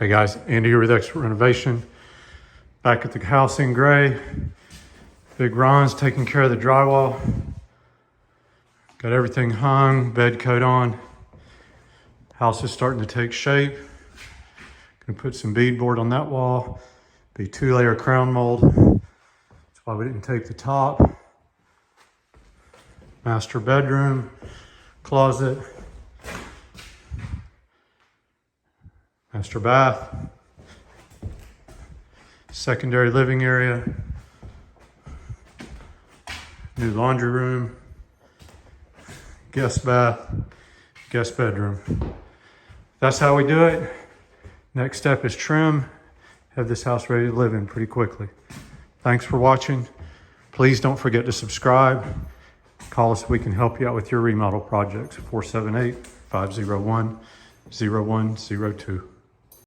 Hey guys, Andy here with Expert Renovation. Back at the house in gray. Big Ron's taking care of the drywall. Got everything hung, bed coat on. House is starting to take shape. Gonna put some beadboard on that wall. Be 2-layer crown mold. That's why we didn't take the top. Master bedroom, closet. Master bath, secondary living area, new laundry room, guest bath, guest bedroom. That's how we do it. Next step is trim. Have this house ready to live in pretty quickly. Thanks for watching. Please don't forget to subscribe. Call us so we can help you out with your remodel projects. 478-501-0102.